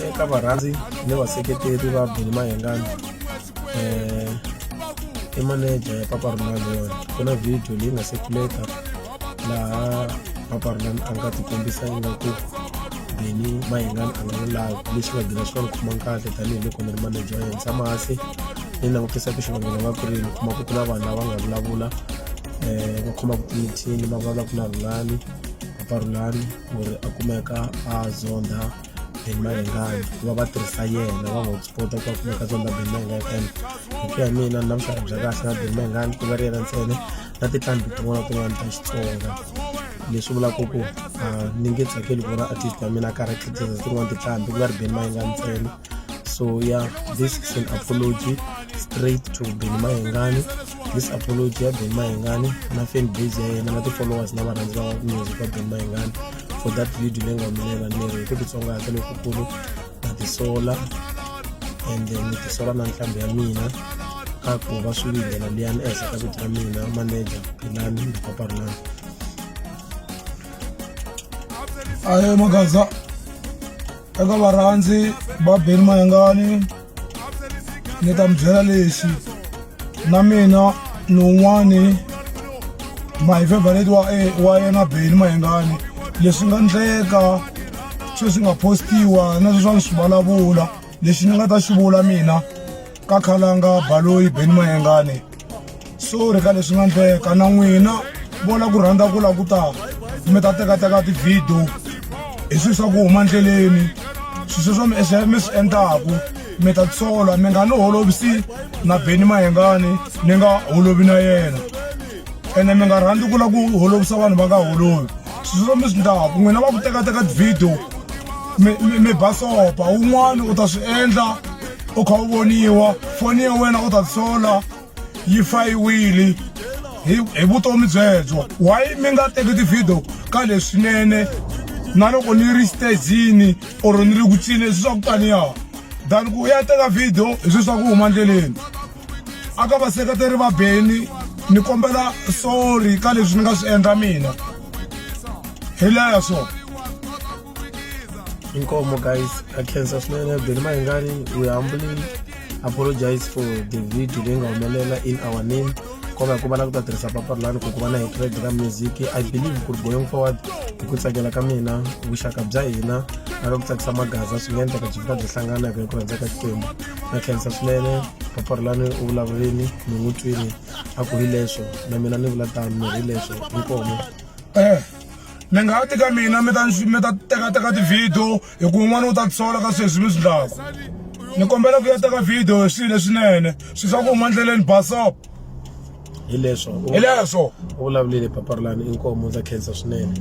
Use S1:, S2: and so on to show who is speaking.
S1: eka varhandzi ni vaseketeri va Benny Mayengani i manager ya Papa Rhulani yona. Ku na video leyi nga circulate laha Papa Rhulani a nga ti kombisa ingaku Benny Mayengani a nga ni live, lexi nga gina xona khoma kahle tanihiloko ni ri manager ya yena. Tshama hansi ni langutisa ku xivangelo nga ku rini, kuma ku na vanhu lava nga vulavula va khomaka timithini va vulavulaka na Rhulani, Papa Rhulani ku ri a kumeka a zonda Benny Mayengani, ku va va tirhisa yena va n'wi support-a ku a kumeka zonda Benny Mayengani. And hi ku ya mina na vuxaka bya kahle na Benny Mayengani ku nga ri yena ntsena na tinqambi tin'wana tin'wana ta Xitsonga, leswi vulaka ku ni nge tsakeli ku vona artist wa mina a karhi a khitisa tin'wana tinqambi ku nga ri Benny Mayengani ntsena. So yeah, this is an apology straight to Benny Mayengani. This apology ya Benny Mayengani na fan base ya yena na ti-followers na varhandzi va music wa Benny Mayengani for that video leyi nga humelela ni ri hi titsongahata lokukulu na tisola and then ni tisola na nqambi ya mina ka ku va swi vilela liyani ehenhla ka vito ra mina manager Philani na Papa Rhulani.
S2: Aye Magaza, eka varhandzi va Benny Mayengani ni ta mi byela lexi na mina ni un'wani my favorite wa yena Benny Mayengani. Leswi nga endleka sweswi nga postiwa na sweswi ni swi vulavula, lexi ni nga ta xi vula mina ka khalanga baloyi Benny Mayengani, sorry ka leswi nga endleka. Na n'wina vola ku rhandza ku la ku ta mi ta tekateka ti-video hi swilo swa ku huma endleleni, swilo swo mi swi endlaku mi ta tsola, mi nga ni holovisi na Benny Mayengani ni nga holovi na yena, ene mi nga rhandzi ku la ku holovisa vanhu va nga holovi. Swilo swo mi swi ndlaku n'wina va ku tekateka ti-video mi basopa, un'wana u ta swi endla u kha u voniwa, foni ya wena u ta tsola yi fayiwile hi vutomi byebyo. Why mi nga teki ti-video ka leswinene na loko ni ri stagini or ni ri ku cineni swi swa ku taniya than ku ya teka video hi swilo swa ku huma endleleni? Aka vaseketeri va Benny ni kombela sorry ka leswi ni nga swi endla mina hi leswo.
S1: Inkomo guys, I khensa swinene Benny Mayengani, we humbly apologize for the video leyi nga humelela in our name. Koma ku va na ku ta tirhisa Papa Rhulani ku va na hatred ka music. I believe ku ri going forward hi ku tsakela ka mina, vuxaka bya hina na ku tsakisa Magaza swi nga endleka byi fika byi hlangana hi ku rhandza ka Xikwembu. Na khensa swinene Papa Rhulani u vulavuleni ni n'wi twini a ku hi leswo, na mina ni vula tano ni hi leswo. Inkomo.
S2: Mi nga ti ka mina mi ta tekateka ti-video hi ku un'wana u ta tsola ka sweswi mi swi ndlaku. Ni kombela ku ya teka video hi swilo leswinene, swilo swa ku huma endleleni basop
S1: Hi leswo
S2: hi leswo.
S1: u vulavulile Papa Rhulani. Inkomo, ndza khensa swinene.